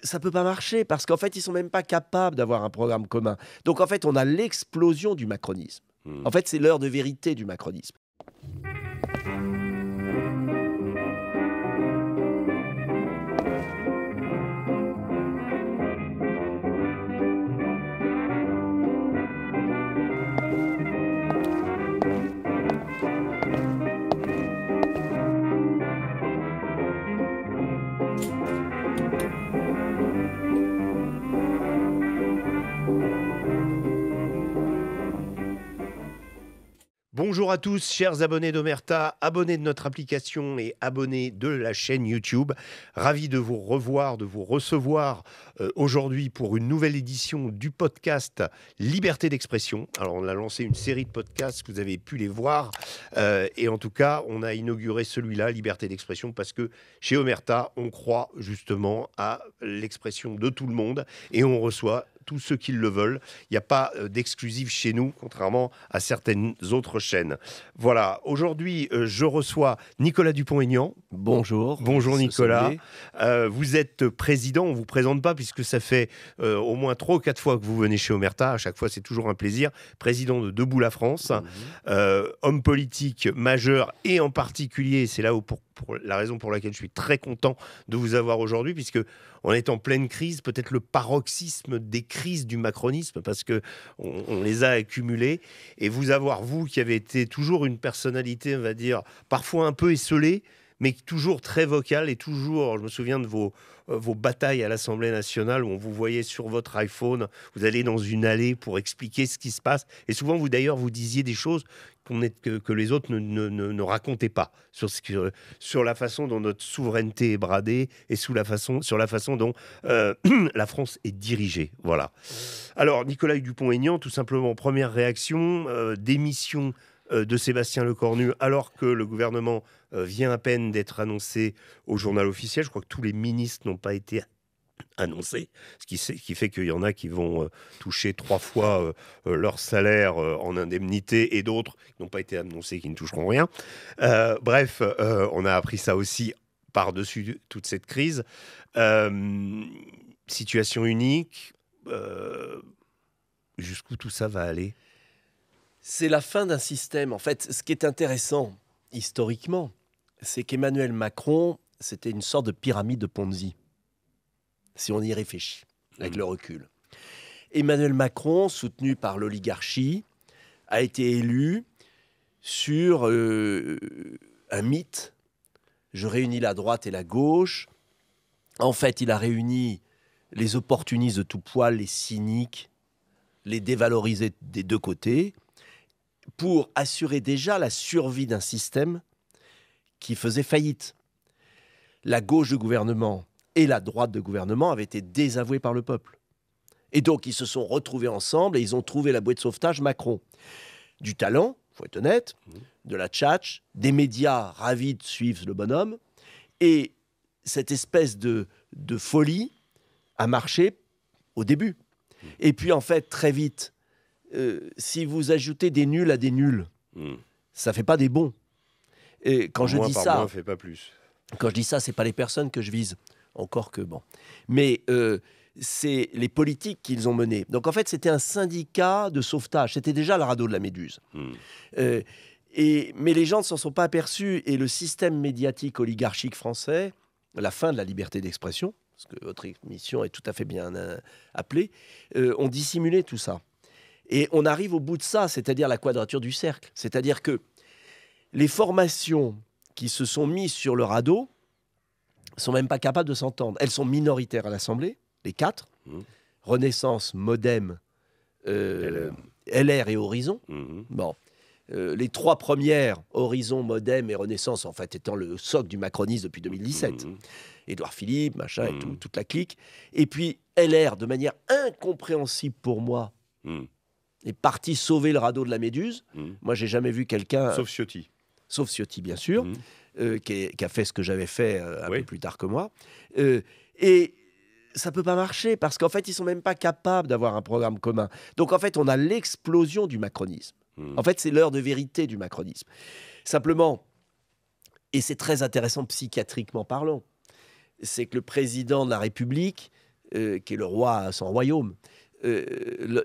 ça peut pas marcher parce qu'en fait, ils sont même pas capables d'avoir un programme commun. Donc en fait, on a l'explosion du macronisme. En fait, c'est l'heure de vérité du macronisme. Bonjour à tous, chers abonnés d'Omerta, abonnés de notre application et abonnés de la chaîne YouTube. Ravi de vous revoir, de vous recevoir aujourd'hui pour une nouvelle édition du podcast Liberté d'expression. Alors, on a lancé une série de podcasts, vous avez pu les voir. Et en tout cas, on a inauguré celui-là, Liberté d'expression, parce que chez Omerta, on croit justement à l'expression de tout le monde et on reçoit tous ceux qui le veulent. Il n'y a pas d'exclusif chez nous, contrairement à certaines autres chaînes. Voilà, aujourd'hui, je reçois Nicolas Dupont-Aignan. Bonjour. Bonjour Nicolas. Vous êtes président, on ne vous présente pas puisque ça fait au moins 3 ou 4 fois que vous venez chez Omerta. À chaque fois, c'est toujours un plaisir. Président de Debout la France, homme politique majeur et en particulier, c'est là où pour la raison pour laquelle je suis très content de vous avoir aujourd'hui, puisque on est en pleine crise, peut-être le paroxysme des crises du macronisme, parce que on les a accumulées. Et vous qui avez été toujours une personnalité, on va dire, parfois un peu esseulée, mais toujours très vocale et toujours, je me souviens de vos batailles à l'Assemblée nationale où on vous voyait sur votre iPhone, vous allez dans une allée pour expliquer ce qui se passe. Et souvent, vous disiez des choses que les autres ne racontaient pas sur la façon dont notre souveraineté est bradée et sur la façon dont la France est dirigée. Voilà. Alors, Nicolas Dupont-Aignan, tout simplement, première réaction, démission de Sébastien Lecornu, alors que le gouvernement vient à peine d'être annoncé au journal officiel. Je crois que tous les ministres n'ont pas été annoncés, ce qui fait qu'il y en a qui vont toucher 3 fois leur salaire en indemnité et d'autres qui n'ont pas été annoncés, qui ne toucheront rien. Bref, on a appris ça aussi par-dessus toute cette crise. Situation unique. Jusqu'où tout ça va aller ? C'est la fin d'un système. En fait, ce qui est intéressant, historiquement, c'est qu'Emmanuel Macron, c'était une sorte de pyramide de Ponzi, si on y réfléchit, avec le recul. Emmanuel Macron, soutenu par l'oligarchie, a été élu sur un mythe. Je réunis la droite et la gauche. En fait, il a réuni les opportunistes de tout poil, les cyniques, les dévalorisés des deux côtés, pour assurer déjà la survie d'un système qui faisait faillite. La gauche de gouvernement et la droite de gouvernement avaient été désavoués par le peuple. Et donc, ils se sont retrouvés ensemble et ils ont trouvé la bouée de sauvetage Macron. Du talent, il faut être honnête, de la tchatche, des médias ravis de suivre le bonhomme. Et cette espèce de folie a marché au début. Et puis, en fait, très vite, si vous ajoutez des nuls à des nuls, ça ne fait pas des bons. Et quand je dis ça, moins fait pas plus. Quand je dis ça, c'est pas les personnes que je vise, encore que bon. Mais c'est les politiques qu'ils ont menées. Donc en fait, c'était un syndicat de sauvetage. C'était déjà le radeau de la Méduse. Mais les gens ne s'en sont pas aperçus. Et le système médiatique oligarchique français, la fin de la liberté d'expression, parce que votre émission est tout à fait bien appelée, ont dissimulé tout ça. Et on arrive au bout de ça, c'est-à-dire la quadrature du cercle. C'est-à-dire que les formations qui se sont mises sur le radeau sont même pas capables de s'entendre. Elles sont minoritaires à l'Assemblée, les 4. Renaissance, Modem, LR et Horizon. Bon. Les 3 premières, Horizon, Modem et Renaissance, en fait, étant le socle du macronisme depuis 2017. Édouard Philippe, machin, et toute la clique. Et puis LR, de manière incompréhensible pour moi, est parti sauver le radeau de la Méduse. Moi, j'ai jamais vu quelqu'un... Sauf Ciotti. Sauf Ciotti, bien sûr, qui a fait ce que j'avais fait un peu plus tard que moi. Et ça ne peut pas marcher, parce qu'en fait, ils ne sont même pas capables d'avoir un programme commun. Donc, en fait, on a l'explosion du macronisme. En fait, c'est l'heure de vérité du macronisme. Simplement, et c'est très intéressant psychiatriquement parlant, c'est que le président de la République qui est le roi à son royaume,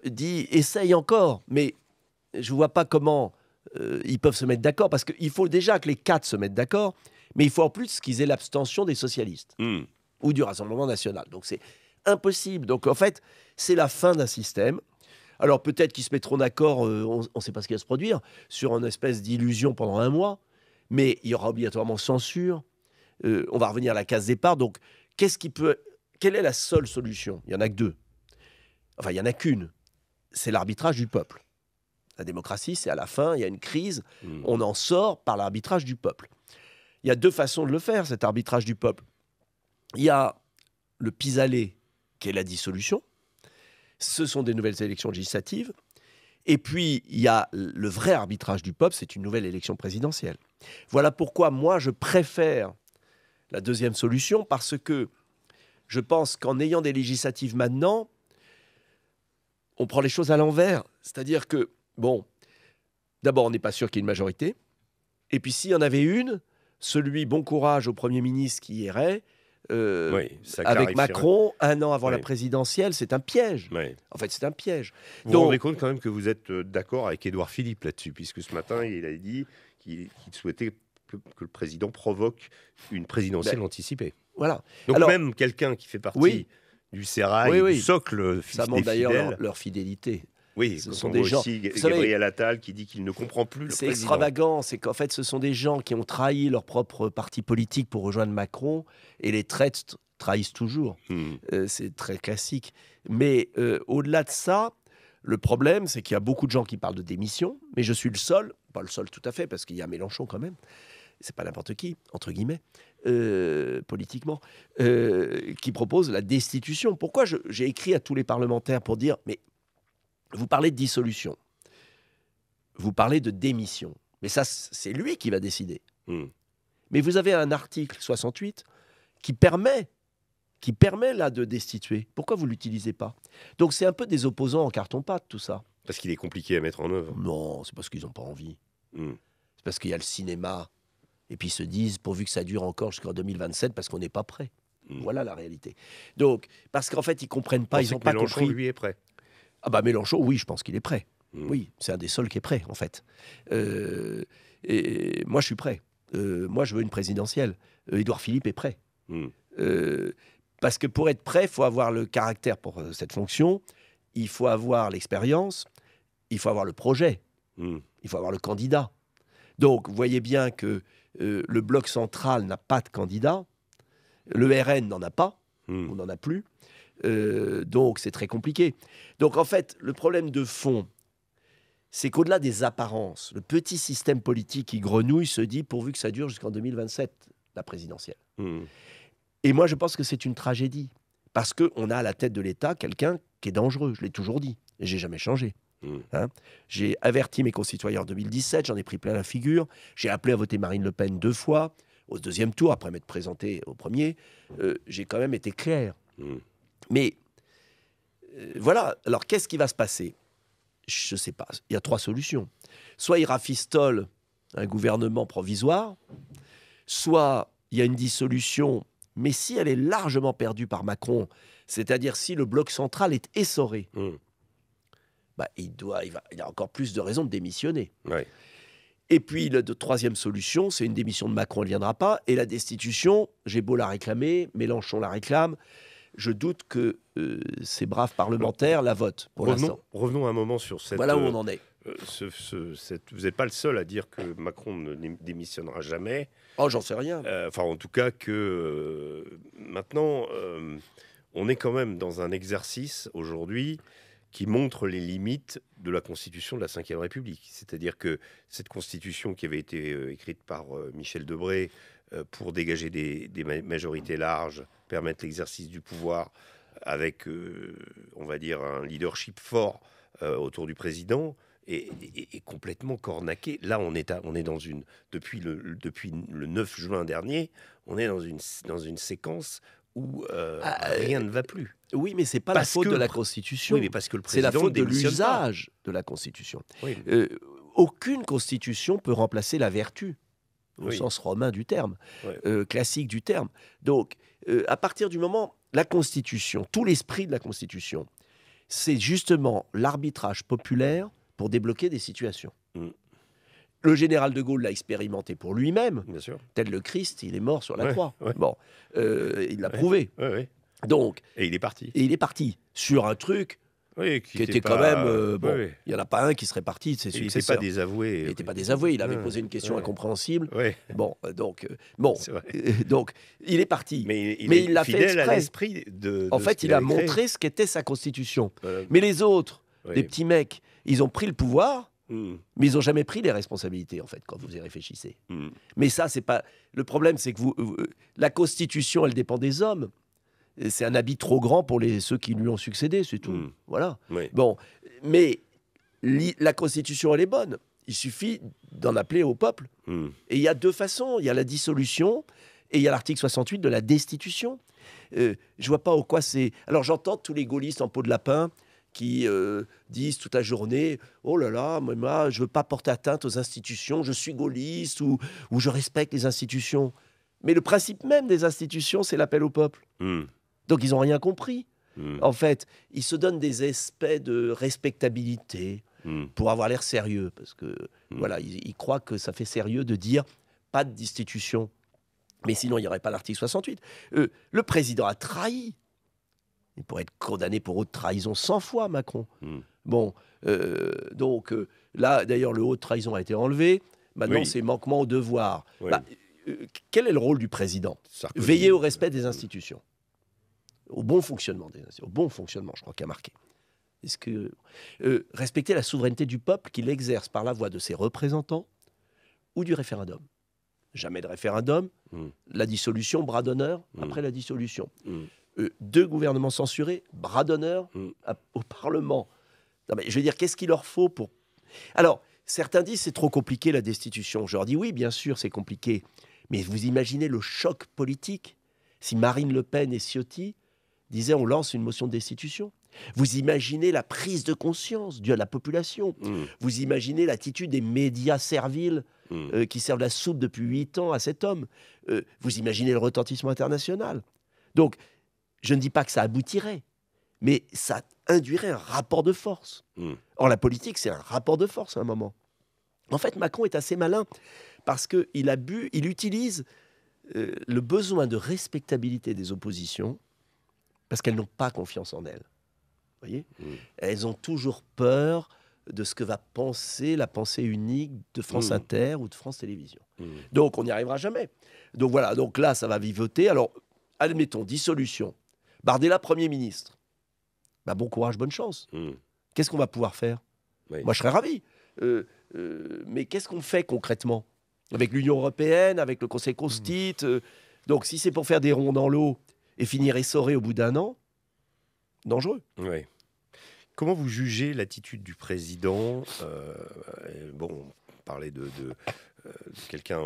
dit « essaye encore ». Mais je ne vois pas comment ils peuvent se mettre d'accord, parce qu'il faut déjà que les 4 se mettent d'accord, mais il faut en plus qu'ils aient l'abstention des socialistes ou du Rassemblement national. Donc c'est impossible. Donc en fait, c'est la fin d'un système. Alors peut-être qu'ils se mettront d'accord, on ne sait pas ce qui va se produire, sur une espèce d'illusion pendant 1 mois, mais il y aura obligatoirement censure. On va revenir à la case départ. Donc quelle est la seule solution? Il n'y en a que 2. Enfin, il n'y en a qu'une. C'est l'arbitrage du peuple. La démocratie, c'est à la fin, il y a une crise, on en sort par l'arbitrage du peuple. Il y a 2 façons de le faire, cet arbitrage du peuple. Il y a le pis-aller, qui est la dissolution. Ce sont des nouvelles élections législatives. Et puis, il y a le vrai arbitrage du peuple, c'est une nouvelle élection présidentielle. Voilà pourquoi moi, je préfère la 2e solution, parce que je pense qu'en ayant des législatives maintenant, on prend les choses à l'envers. C'est-à-dire que, bon, d'abord, on n'est pas sûr qu'il y ait une majorité. Et puis, s'il y en avait une, celui, bon courage au Premier ministre qui irait, avec Macron, 1 an avant la présidentielle, c'est un piège. En fait, c'est un piège. Vous vous rendez compte quand même que vous êtes d'accord avec Édouard Philippe là-dessus, puisque ce matin, il a dit qu'il souhaitait que le président provoque une présidentielle anticipée. Voilà. Donc alors, même quelqu'un qui fait partie du sérail, du socle, ça montre d'ailleurs leur fidélité. Oui, ce sont des gens. Aussi Gabriel Attal qui dit qu'il ne comprend plus le président. C'est extravagant, c'est qu'en fait, ce sont des gens qui ont trahi leur propre parti politique pour rejoindre Macron, et les traites trahissent toujours. C'est très classique. Mais au-delà de ça, le problème, c'est qu'il y a beaucoup de gens qui parlent de démission, mais je suis le seul, pas le seul tout à fait, parce qu'il y a Mélenchon quand même. C'est pas n'importe qui, entre guillemets, politiquement, qui propose la destitution. Pourquoi j'ai écrit à tous les parlementaires pour dire, mais vous parlez de dissolution, vous parlez de démission, mais ça, c'est lui qui va décider. Mais vous avez un article 68 qui permet là de destituer. Pourquoi vous ne l'utilisez pas? Donc c'est un peu des opposants en carton-pâte, tout ça. Parce qu'il est compliqué à mettre en œuvre. Non, c'est parce qu'ils n'ont pas envie. C'est parce qu'il y a le cinéma. Et puis ils se disent, pourvu que ça dure encore jusqu'en 2027, parce qu'on n'est pas prêt. Voilà la réalité. Donc, parce qu'en fait, ils ne comprennent pas, ils n'ont pas compris. Mélenchon, lui, est prêt. Ah bah Mélenchon, oui, je pense qu'il est prêt. Oui, c'est un des seuls qui est prêt, en fait. Et moi, je suis prêt. Moi, je veux une présidentielle. Édouard Philippe est prêt. Parce que pour être prêt, il faut avoir le caractère pour cette fonction, il faut avoir l'expérience, il faut avoir le projet, il faut avoir le candidat. Donc, vous voyez bien que le bloc central n'a pas de candidat, le RN n'en a pas, on n'en a plus, donc c'est très compliqué. Donc, en fait, le problème de fond, c'est qu'au-delà des apparences, le petit système politique qui grenouille se dit pourvu que ça dure jusqu'en 2027, la présidentielle. Et moi, je pense que c'est une tragédie. Parce qu'on a à la tête de l'État quelqu'un qui est dangereux. Je l'ai toujours dit. Et je n'ai jamais changé. J'ai averti mes concitoyens en 2017. J'en ai pris plein la figure. J'ai appelé à voter Marine Le Pen 2 fois. Au 2e tour, après m'être présenté au 1er. J'ai quand même été clair. Mais voilà. Alors, qu'est-ce qui va se passer? Je ne sais pas. Il y a 3 solutions. Soit il rafistole un gouvernement provisoire. Soit il y a une dissolution. Mais si elle est largement perdue par Macron, c'est-à-dire si le bloc central est essoré, bah, il a encore plus de raisons de démissionner. Et puis, la 3e solution, c'est une démission de Macron, elle ne viendra pas. Et la destitution, j'ai beau la réclamer, Mélenchon la réclame. Je doute que ces braves parlementaires la votent pour l'instant. Revenons un moment sur cette... Voilà où on en est. Vous n'êtes pas le seul à dire que Macron ne démissionnera jamais. Oh, j'en sais rien. Enfin, en tout cas, que maintenant, on est quand même dans un exercice aujourd'hui qui montre les limites de la Constitution de la Ve République. C'est-à-dire que cette Constitution qui avait été écrite par Michel Debré pour dégager des majorités larges, permettre l'exercice du pouvoir avec, on va dire, un leadership fort autour du président, est complètement cornaqué. Là, on est dans une... Depuis le 9 juin dernier, on est dans une séquence où rien ne va plus. Oui, mais c'est pas la faute de la Constitution. Oui, mais parce que le président c'est la faute de démissionne l'usage de la Constitution. Oui. Aucune Constitution peut remplacer la vertu, au sens romain du terme, classique du terme. Donc, à partir du moment... la Constitution, tout l'esprit de la Constitution, c'est justement l'arbitrage populaire pour débloquer des situations. Le général de Gaulle l'a expérimenté pour lui-même. Bien sûr. Tel le Christ, il est mort sur la croix. Ouais. Bon, il l'a prouvé. Ouais. Donc, et il est parti. Et il est parti sur un truc qui était quand même... il n'y en a pas un qui serait parti de ses successeurs. Il n'était pas désavoué. Il n'était pas désavoué, il avait posé une question incompréhensible. Bon, donc, il est parti. Mais il l'a fait exprès. À l'esprit en fait, il a montré ce qu'était sa Constitution. Mais les autres, les petits mecs, ils ont pris le pouvoir... Mais ils n'ont jamais pris les responsabilités, en fait, quand vous y réfléchissez. Mais ça, c'est pas... Le problème, c'est que la Constitution, elle dépend des hommes. C'est un habit trop grand pour ceux qui lui ont succédé, c'est tout. Voilà. Bon, mais la Constitution, elle est bonne. Il suffit d'en appeler au peuple. Et il y a deux façons. Il y a la dissolution et il y a l'article 68 de la destitution. Je vois pas au quoi c'est... Alors, j'entends tous les gaullistes en peau de lapin qui disent toute la journée « Oh là là, moi, je veux pas porter atteinte aux institutions, je suis gaulliste ou je respecte les institutions. » Mais le principe même des institutions, c'est l'appel au peuple. Donc, ils n'ont rien compris. En fait, ils se donnent des aspects de respectabilité pour avoir l'air sérieux. Parce que, voilà, ils croient que ça fait sérieux de dire « pas de destitution ». Mais sinon, il n'y aurait pas l'article 68. Le président a trahi. Il pourrait être condamné pour haute trahison 100 fois, Macron. Bon, donc là, d'ailleurs, le haute trahison a été enlevé. Maintenant, c'est manquement au devoir. Quel est le rôle du président? Veiller au respect des institutions. Au bon fonctionnement des institutions. Au bon fonctionnement, je crois qu'il y a marqué. Est-ce que respecter la souveraineté du peuple qu'il exerce par la voix de ses représentants ou du référendum? Jamais de référendum. La dissolution, bras d'honneur après la dissolution. 2 gouvernements censurés, bras d'honneur au Parlement. Non, mais je veux dire, qu'est-ce qu'il leur faut pour... Alors, certains disent c'est trop compliqué la destitution. Je leur dis oui, bien sûr, c'est compliqué. Mais vous imaginez le choc politique si Marine Le Pen et Ciotti disaient on lance une motion de destitution. Vous imaginez la prise de conscience due à la population. Vous imaginez l'attitude des médias serviles qui servent la soupe depuis 8 ans à cet homme. Vous imaginez le retentissement international. Donc, je ne dis pas que ça aboutirait, mais ça induirait un rapport de force. Or, la politique, c'est un rapport de force à un moment. En fait, Macron est assez malin parce qu'il utilise le besoin de respectabilité des oppositions parce qu'elles n'ont pas confiance en elles. Vous voyez ? Elles ont toujours peur de ce que va penser la pensée unique de France Inter ou de France Télévisions. Donc, on n'y arrivera jamais. Donc, voilà. Donc là, ça va vivoter. Alors, admettons, dissolution. Bardella, Premier ministre. Bah, bon courage, bonne chance. Qu'est-ce qu'on va pouvoir faire? Moi, je serais ravi. Mais qu'est-ce qu'on fait concrètement? Avec l'Union européenne, avec le Conseil Constit donc, si c'est pour faire des ronds dans l'eau et finir essoré au bout d'un an, dangereux. Comment vous jugez l'attitude du président Bon, parler de quelqu'un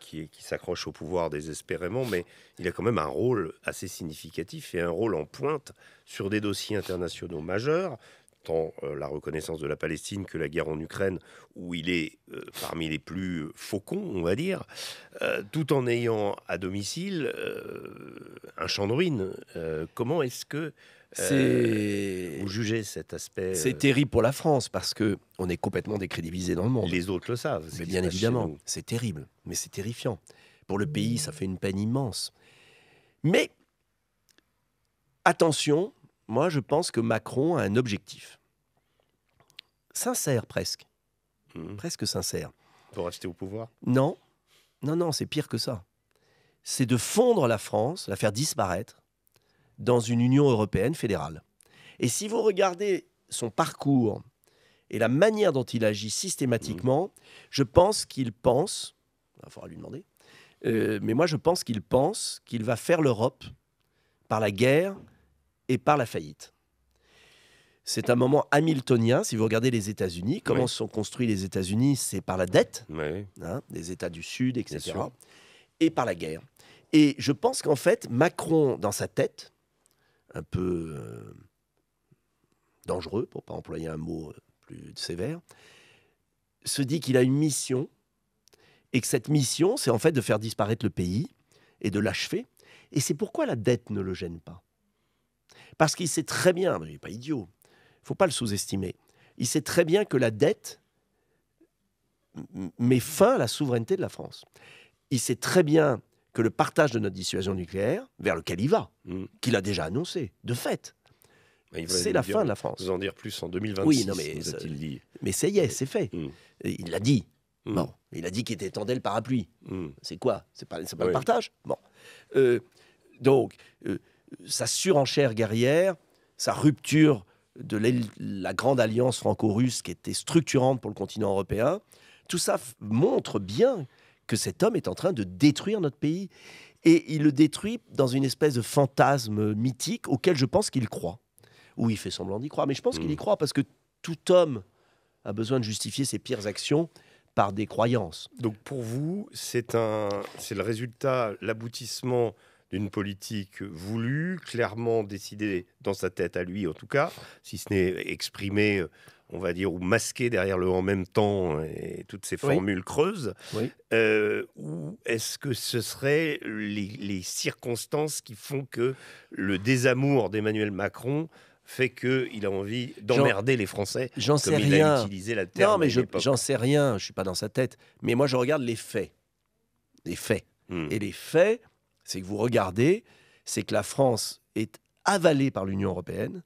qui s'accroche au pouvoir désespérément, mais il a quand même un rôle assez significatif et un rôle en pointe sur des dossiers internationaux majeurs, tant la reconnaissance de la Palestine que la guerre en Ukraine, où il est parmi les plus faucons, on va dire, tout en ayant à domicile un champ de ruines. Comment est-ce que vous jugez cet aspect C'est terrible pour la France parce qu'on est complètement décrédibilisé dans le monde. Les autres le savent. Mais bien évidemment, c'est terrible, mais c'est terrifiant. Pour le pays, ça fait une peine immense. Mais attention, moi je pense que Macron a un objectif. Sincère presque. Presque sincère. Pour rester au pouvoir? Non, c'est pire que ça. C'est de fondre la France, la faire disparaître dans une Union européenne fédérale. Et si vous regardez son parcours et la manière dont il agit systématiquement, je pense qu'il pense, il faudra lui demander, mais moi je pense qu'il va faire l'Europe par la guerre et par la faillite. C'est un moment hamiltonien, si vous regardez les États-Unis, comment sont construits les États-Unis, c'est par la dette, des États du Sud, etc., et par la guerre. Et je pense qu'en fait, Macron, dans sa tête, un peu dangereux, pour ne pas employer un mot plus sévère, se dit qu'il a une mission, et que cette mission, c'est en fait de faire disparaître le pays et de l'achever. Et c'est pourquoi la dette ne le gêne pas. Parce qu'il sait très bien, il n'est pas idiot, il ne faut pas le sous-estimer, il sait très bien que la dette met fin à la souveraineté de la France. Il sait très bien que le partage de notre dissuasion nucléaire, vers lequel il va, qu'il a déjà annoncé, de fait, c'est la fin de la France. Vous en dire plus en 2026, oui, non, mais nous a-t-il dit. Mais ça y est, c'est fait. Il l'a dit. Bon, il a dit qu'il étendait le parapluie. C'est quoi? C'est pas le partage? Bon. Donc, sa surenchère guerrière, sa rupture de la grande alliance franco-russe qui était structurante pour le continent européen, tout ça montre bien que cet homme est en train de détruire notre pays. Et il le détruit dans une espèce de fantasme mythique auquel je pense qu'il croit. Ou il fait semblant d'y croire, mais je pense qu'il y croit parce que tout homme a besoin de justifier ses pires actions par des croyances. Donc pour vous, c'est le résultat, l'aboutissement d'une politique voulue, clairement décidée dans sa tête à lui en tout cas, si ce n'est exprimée, on va dire, ou masquée derrière le « en même temps » et toutes ces formules creuses. Oui. Ou est-ce que ce seraient les circonstances qui font que le désamour d'Emmanuel Macron fait qu'il a envie d'emmerder les Français, j'en sais comme il rien. a utilisé la terme. Non, mais j'en sais rien, je ne suis pas dans sa tête. Mais moi, je regarde les faits. Les faits. Et les faits, c'est que vous regardez, c'est que la France est avalée par l'Union européenne,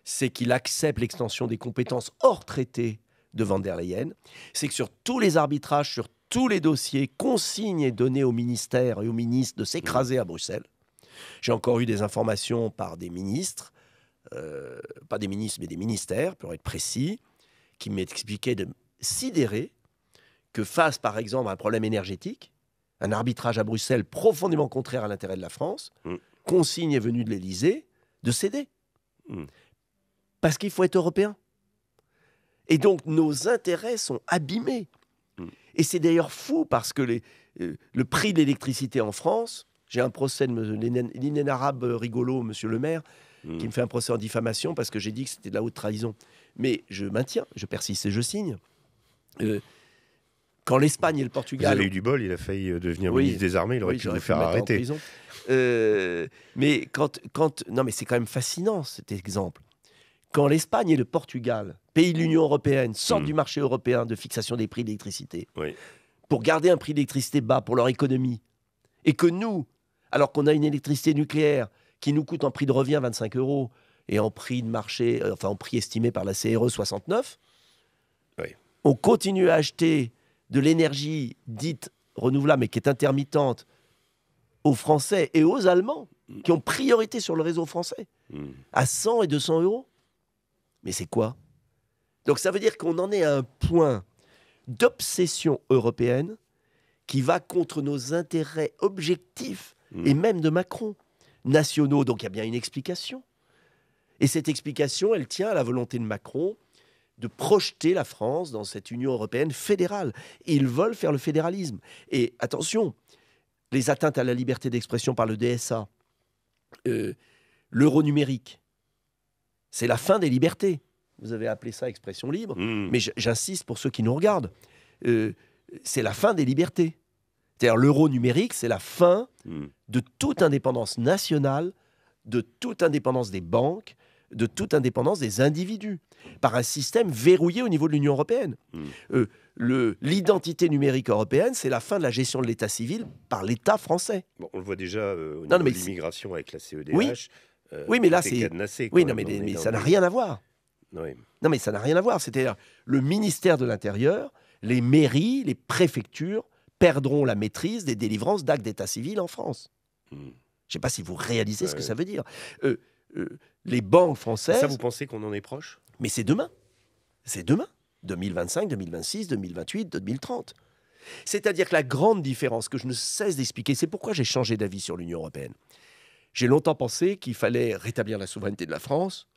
c'est qu'il accepte l'extension des compétences hors traité de Van der Leyen, c'est que sur tous les arbitrages, sur tous les dossiers, consigne est donnée au ministère et aux ministres de s'écraser à Bruxelles. J'ai encore eu des informations par des ministres, pas des ministres, mais des ministères, pour être précis, qui m'expliquaient de sidérer que face, par exemple, à un problème énergétique, un arbitrage à Bruxelles profondément contraire à l'intérêt de la France, consigne est venue de l'Élysée de céder. Parce qu'il faut être européen. Et donc, nos intérêts sont abîmés. Et c'est d'ailleurs fou, parce que le prix de l'électricité en France, j'ai un procès de l'inénarrable rigolo, monsieur le maire, qui me fait un procès en diffamation parce que j'ai dit que c'était de la haute trahison. Mais je maintiens, je persiste et je signe. Quand l'Espagne et le Portugal... Vous avez eu du bol, il a failli devenir ministre des Armées, il aurait pu vous faire arrêter. Mais non, mais c'est quand même fascinant cet exemple. Quand l'Espagne et le Portugal, pays de l'Union européenne, sortent du marché européen de fixation des prix de l'électricité, pour garder un prix d'électricité bas pour leur économie, et que nous, alors qu'on a une électricité nucléaire qui nous coûte en prix de revient 25 € et en prix de marché, enfin en prix estimé par la CRE 69, on continue à acheter de l'énergie dite renouvelable mais qui est intermittente aux Français et aux Allemands qui ont priorité sur le réseau français à 100 et 200 €. Mais c'est quoi? Donc ça veut dire qu'on en est à un point d'obsession européenne qui va contre nos intérêts objectifs et même de Macron, nationaux. Donc il y a bien une explication. Et cette explication, elle tient à la volonté de Macron de projeter la France dans cette Union européenne fédérale. Et ils veulent faire le fédéralisme. Et attention, les atteintes à la liberté d'expression par le DSA, l'euro numérique, c'est la fin des libertés. Vous avez appelé ça expression libre, mais j'insiste pour ceux qui nous regardent. C'est la fin des libertés. C'est-à-dire l'euro numérique, c'est la fin de toute indépendance nationale, de toute indépendance des banques, de toute indépendance des individus, par un système verrouillé au niveau de l'Union européenne. L'identité numérique européenne, c'est la fin de la gestion de l'état civil par l'État français. Bon, on le voit déjà au niveau de l'immigration avec la CEDH. Oui, mais là, c'est... Oui, non, mais ça n'a rien à voir. Non, mais ça n'a rien à voir. C'est-à-dire, le ministère de l'Intérieur, les mairies, les préfectures perdront la maîtrise des délivrances d'actes d'état civil en France. Je ne sais pas si vous réalisez ce que ça veut dire. Les banques françaises... Ça, vous pensez qu'on en est proche? Mais c'est demain. C'est demain. 2025, 2026, 2028, 2030. C'est-à-dire que la grande différence que je ne cesse d'expliquer, c'est pourquoi j'ai changé d'avis sur l'Union européenne. J'ai longtemps pensé qu'il fallait rétablir la souveraineté de la France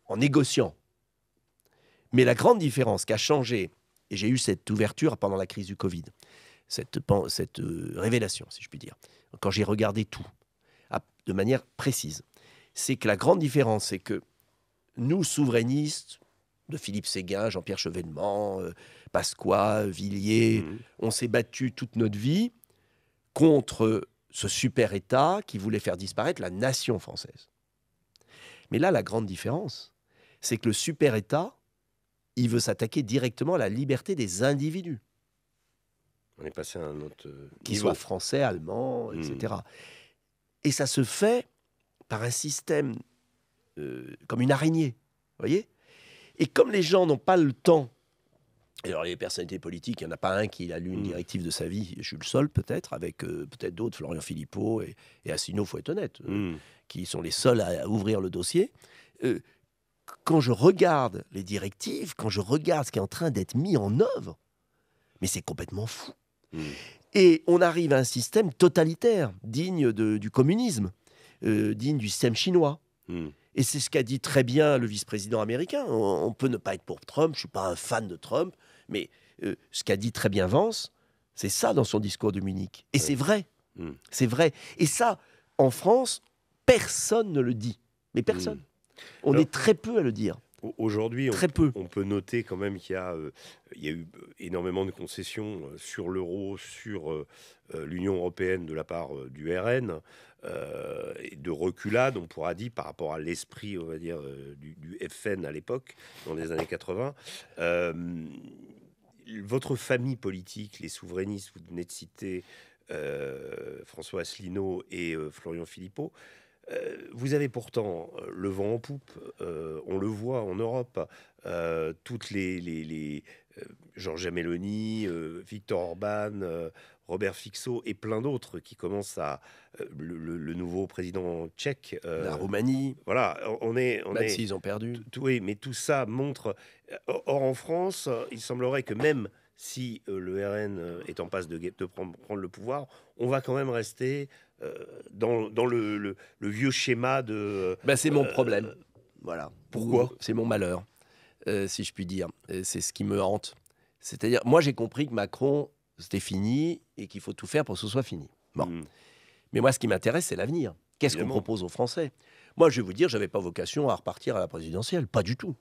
en négociant. Mais la grande différence qu'a changé, et j'ai eu cette ouverture pendant la crise du Covid, cette révélation, si je puis dire, quand j'ai regardé tout de manière précise, c'est que la grande différence, c'est que nous, souverainistes, de Philippe Séguin, Jean-Pierre Chevènement, Pasqua, Villiers, on s'est battus toute notre vie contre ce super État qui voulait faire disparaître la nation française. Mais là, la grande différence, c'est que le super-État, il veut s'attaquer directement à la liberté des individus, On est passé à un autre qu'ils niveau. soient français, allemands, etc. Et ça se fait par un système comme une araignée, vous voyez. Et comme les gens n'ont pas le temps, et alors les personnalités politiques, il n'y en a pas un qui a lu une directive de sa vie, je suis le seul peut-être, avec peut-être d'autres, Florian Philippot et Asselineau, il faut être honnête, qui sont les seuls à ouvrir le dossier. Quand je regarde les directives, quand je regarde ce qui est en train d'être mis en œuvre, mais c'est complètement fou. Et on arrive à un système totalitaire, digne du communisme, digne du système chinois. Et c'est ce qu'a dit très bien le vice-président américain. On peut ne pas être pour Trump, je ne suis pas un fan de Trump, mais ce qu'a dit très bien Vance, c'est ça dans son discours de Munich. Et c'est vrai. C'est vrai. Et ça, en France, personne ne le dit. Mais personne. On est très peu à le dire. Aujourd'hui, Très peu. on peut noter quand même qu'il y a eu énormément de concessions sur l'euro, sur l'Union européenne de la part du RN, et de reculades, on pourra dire, par rapport à l'esprit, on va dire, du FN à l'époque, dans les années 80. Votre famille politique, les souverainistes, vous venez de citer François Asselineau et Florian Philippot, vous avez pourtant le vent en poupe, on le voit en Europe, toutes les Giorgia Meloni, Viktor Orban, Robert Fico et plein d'autres qui commencent à... le nouveau président tchèque... la Roumanie. Voilà, on est... Ils ont perdu. Oui, mais tout ça montre... Or, en France, il semblerait que même si le RN est en passe de prendre le pouvoir, on va quand même rester... dans le vieux schéma de... c'est mon problème. Voilà. Pourquoi ? C'est mon malheur, si je puis dire. C'est ce qui me hante. C'est-à-dire, moi, j'ai compris que Macron, c'était fini et qu'il faut tout faire pour que ce soit fini. Bon. Mais moi, ce qui m'intéresse, c'est l'avenir. Qu'est-ce qu'on propose aux Français ? Moi, je vais vous dire, je n'avais pas vocation à repartir à la présidentielle. Pas du tout.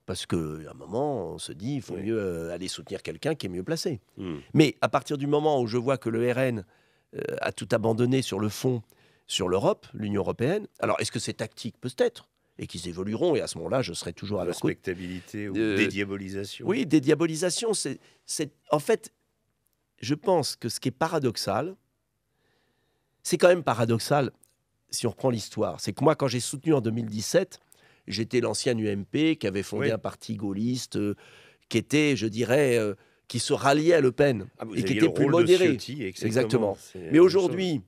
Parce qu'à un moment, on se dit, il faut mieux aller soutenir quelqu'un qui est mieux placé. Mais à partir du moment où je vois que le RN a tout abandonné sur le fond, sur l'Europe, l'Union européenne. Alors, est-ce que c'est tactique ? Peut-être. Et qu'ils évolueront, et à ce moment-là, je serai toujours à leur côté. Respectabilité ou dédiabolisation. Oui, dédiabolisation, c'est... En fait, je pense que ce qui est paradoxal, c'est quand même paradoxal, si on reprend l'histoire. C'est que moi, quand j'ai soutenu en 2017, j'étais l'ancien UMP qui avait fondé un parti gaulliste, qui était, je dirais... qui se ralliait à Le Pen et qui était plus modéré. Exactement. Mais aujourd'hui,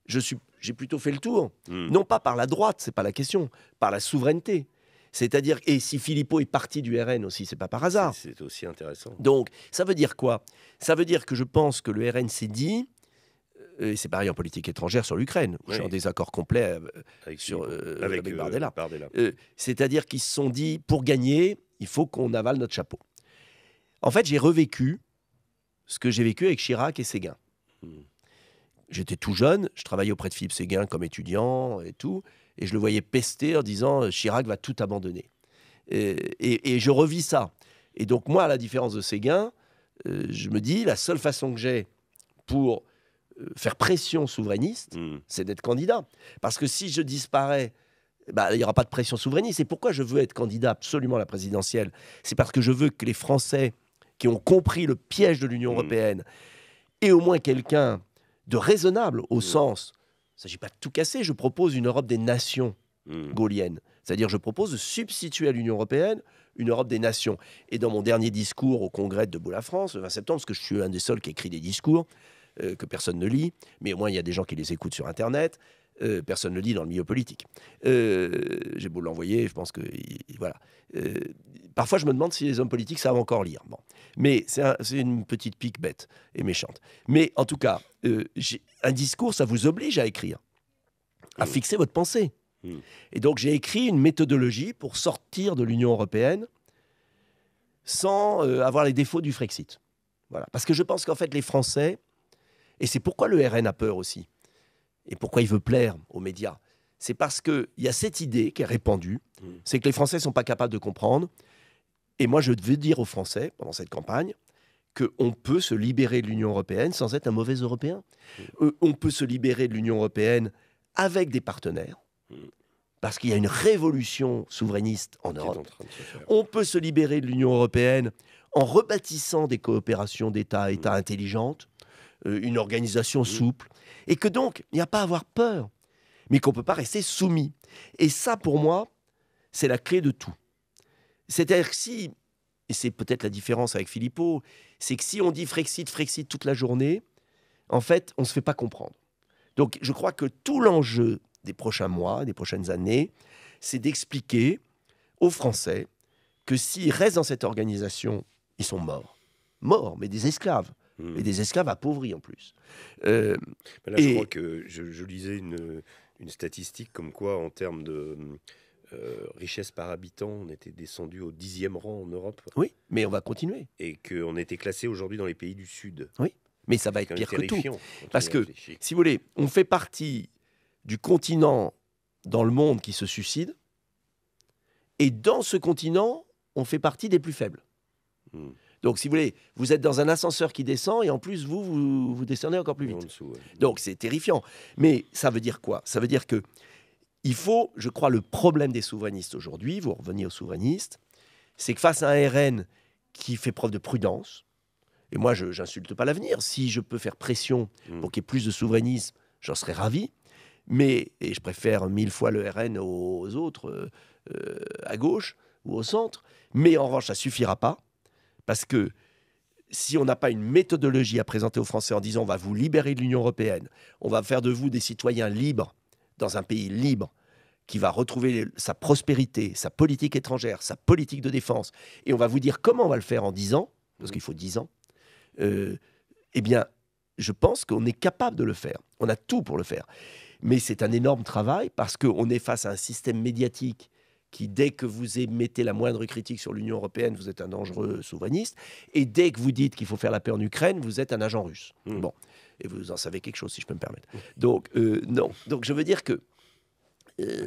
j'ai plutôt fait le tour. Non pas par la droite, c'est pas la question, par la souveraineté. C'est-à-dire, et si Philippot est parti du RN aussi, c'est pas par hasard. C'est aussi intéressant. Donc, ça veut dire quoi ? Ça veut dire que je pense que le RN s'est dit, et c'est pareil en politique étrangère sur l'Ukraine, où je suis en désaccord complet avec Bardella. C'est-à-dire qu'ils se sont dit, pour gagner, il faut qu'on avale notre chapeau. En fait, j'ai revécu ce que j'ai vécu avec Chirac et Séguin. J'étais tout jeune, je travaillais auprès de Philippe Séguin comme étudiant et tout, et je le voyais pester en disant « Chirac va tout abandonner ». Et je revis ça. Et donc moi, à la différence de Séguin, je me dis, la seule façon que j'ai pour faire pression souverainiste, c'est d'être candidat. Parce que si je disparais, il n'y aura pas de pression souverainiste. C'est pourquoi je veux être candidat absolument à la présidentielle. C'est parce que je veux que les Français qui ont compris le piège de l'Union européenne aient au moins quelqu'un de raisonnable au sens... Il ne s'agit pas de tout casser. Je propose une Europe des nations gaullienne. C'est-à-dire, je propose de substituer à l'Union européenne une Europe des nations. Et dans mon dernier discours au Congrès de Debout la France, le 20 septembre, parce que je suis un des seuls qui écrit des discours que personne ne lit, mais au moins il y a des gens qui les écoutent sur Internet, personne ne lit dans le milieu politique. J'ai beau l'envoyer, je pense que... voilà. Parfois, je me demande si les hommes politiques savent encore lire. Bon. Mais c'est une petite pique bête et méchante. Mais en tout cas, un discours, ça vous oblige à écrire, à fixer votre pensée. Et donc, j'ai écrit une méthodologie pour sortir de l'Union européenne sans avoir les défauts du Frexit. Voilà. Parce que je pense qu'en fait, les Français, et c'est pourquoi le RN a peur aussi, et pourquoi il veut plaire aux médias, c'est parce qu'il y a cette idée qui est répandue, c'est que les Français ne sont pas capables de comprendre. Et moi, je veux dire aux Français, pendant cette campagne, qu'on peut se libérer de l'Union européenne sans être un mauvais Européen. On peut se libérer de l'Union européenne avec des partenaires, parce qu'il y a une révolution souverainiste en Qui est Europe. en train de se faire. On peut se libérer de l'Union européenne en rebâtissant des coopérations d'État à État intelligentes, une organisation souple, et que donc, il n'y a pas à avoir peur, mais qu'on ne peut pas rester soumis. Et ça, pour moi, c'est la clé de tout. C'est-à-dire que si, et c'est peut-être la différence avec Philippot, c'est que si on dit Frexit, Frexit toute la journée, en fait, on ne se fait pas comprendre. Donc, je crois que tout l'enjeu des prochains mois, des prochaines années, c'est d'expliquer aux Français que s'ils restent dans cette organisation, ils sont morts. Morts, mais des esclaves. Et des esclaves appauvris en plus. Mais là, je crois que je lisais une statistique comme quoi, en termes de richesse par habitant, on était descendu au 10e rang en Europe. Oui, mais on va continuer. Et qu'on était classé aujourd'hui dans les pays du Sud. Oui, mais ça va être C'est pire que tout. terrifiant quand Parce on y que, réfléchit. si vous voulez, on fait partie du continent dans le monde qui se suicide. Et dans ce continent, on fait partie des plus faibles. Hmm. Donc, si vous voulez, vous êtes dans un ascenseur qui descend et en plus, vous descendez encore plus En vite. dessous, ouais. Donc, c'est terrifiant. Mais ça veut dire quoi? Ça veut dire que il faut, je crois, le problème des souverainistes aujourd'hui, vous revenez aux souverainistes, c'est que face à un RN qui fait preuve de prudence, et moi, je n'insulte pas l'avenir, si je peux faire pression pour qu'il y ait plus de souverainisme, j'en serais ravi. Mais, et je préfère 1000 fois le RN aux autres, à gauche ou au centre. Mais en revanche, ça ne suffira pas. Parce que si on n'a pas une méthodologie à présenter aux Français en disant on va vous libérer de l'Union européenne, on va faire de vous des citoyens libres dans un pays libre qui va retrouver sa prospérité, sa politique étrangère, sa politique de défense, et on va vous dire comment on va le faire en 10 ans, parce qu'il faut 10 ans, eh bien, je pense qu'on est capable de le faire. On a tout pour le faire. Mais c'est un énorme travail parce qu'on est face à un système médiatique qui, dès que vous émettez la moindre critique sur l'Union européenne, vous êtes un dangereux souverainiste. Et dès que vous dites qu'il faut faire la paix en Ukraine, vous êtes un agent russe. Bon, et vous en savez quelque chose, si je peux me permettre. Donc, non. Donc, je veux dire que...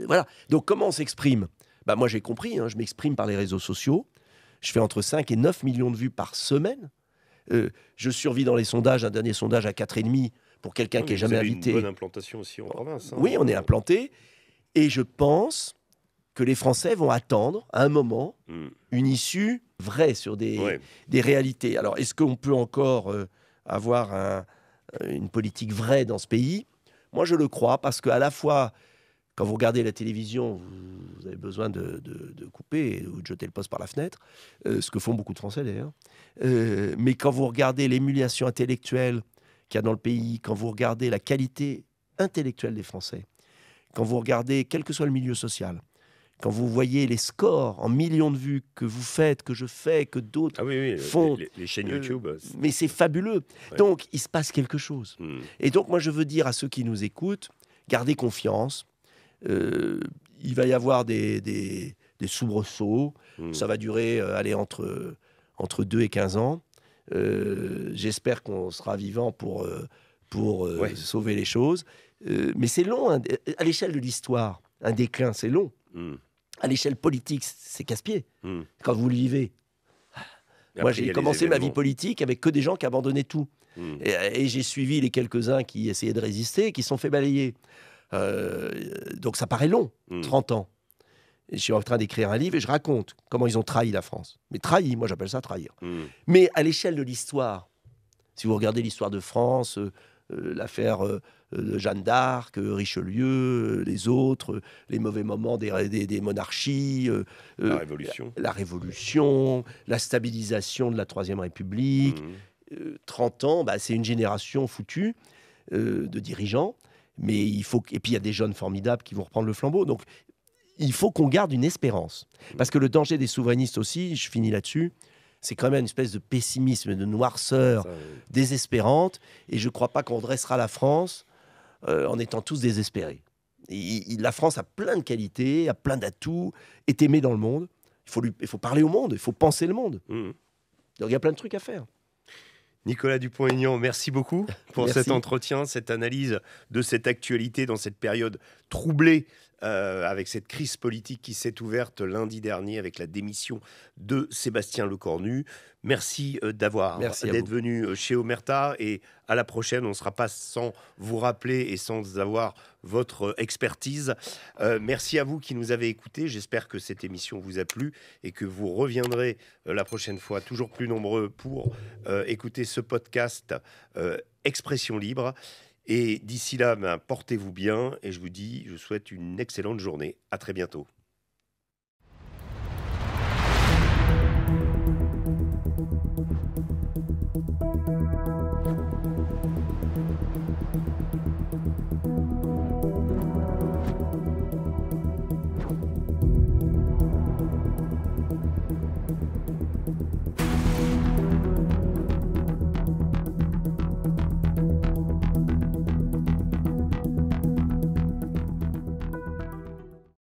voilà. Donc, comment on s'exprime? Bah, moi, j'ai compris. Je m'exprime par les réseaux sociaux. Je fais entre 5 et 9 millions de vues par semaine. Je survis dans les sondages. Un dernier sondage à 4,5 pour quelqu'un qui n'est jamais invité. Vous avez une bonne implantation aussi en province. Oui, on est implanté. Et je pense que les Français vont attendre, à un moment, une issue vraie sur des réalités. Alors, est-ce qu'on peut encore avoir une politique vraie dans ce pays? Moi, je le crois, parce qu'à la fois, quand vous regardez la télévision, vous avez besoin de couper ou de jeter le poste par la fenêtre, ce que font beaucoup de Français, d'ailleurs. Mais quand vous regardez l'émulation intellectuelle qu'il y a dans le pays, quand vous regardez la qualité intellectuelle des Français, quand vous regardez, quel que soit le milieu social, quand vous voyez les scores en millions de vues que vous faites, que je fais, que d'autres font... Les chaînes YouTube. Mais c'est fabuleux. Ouais. Donc, il se passe quelque chose. Et donc, moi, je veux dire à ceux qui nous écoutent, gardez confiance. Il va y avoir des soubresauts. Ça va durer entre 2 et 15 ans. J'espère qu'on sera vivant pour sauver les choses. Mais c'est long. À l'échelle de l'histoire, un déclin, c'est long. À l'échelle politique, c'est casse-pied. Quand vous le vivez. Moi, j'ai commencé ma vie politique avec que des gens qui abandonnaient tout. Et j'ai suivi les quelques-uns qui essayaient de résister et qui se sont fait balayer. Donc ça paraît long, 30 ans. Et je suis en train d'écrire un livre et je raconte comment ils ont trahi la France. Mais trahi, moi j'appelle ça trahir. Mais à l'échelle de l'histoire, si vous regardez l'histoire de France, l'affaire de Jeanne d'Arc, Richelieu, les autres, les mauvais moments des monarchies, la Révolution, la stabilisation de la Troisième République, 30 ans, c'est une génération foutue de dirigeants. Mais il faut... Et puis il y a des jeunes formidables qui vont reprendre le flambeau. Donc il faut qu'on garde une espérance. Parce que le danger des souverainistes aussi, je finis là-dessus, c'est quand même une espèce de pessimisme, de noirceur désespérante. Et je ne crois pas qu'on redressera la France en étant tous désespérés. La France a plein de qualités, a plein d'atouts, est aimée dans le monde. Il faut parler au monde, il faut penser le monde. Donc il y a plein de trucs à faire. Nicolas Dupont-Aignan, merci beaucoup pour cet entretien, cette analyse de cette actualité dans cette période troublée avec cette crise politique qui s'est ouverte lundi dernier avec la démission de Sébastien Lecornu. Merci d'être venu chez Omerta, et à la prochaine. On ne sera pas sans vous rappeler et sans avoir votre expertise. Merci à vous qui nous avez écoutés. J'espère que cette émission vous a plu et que vous reviendrez la prochaine fois toujours plus nombreux pour écouter ce podcast Expression libre. Et d'ici là, portez-vous bien, et je vous souhaite une excellente journée. À très bientôt.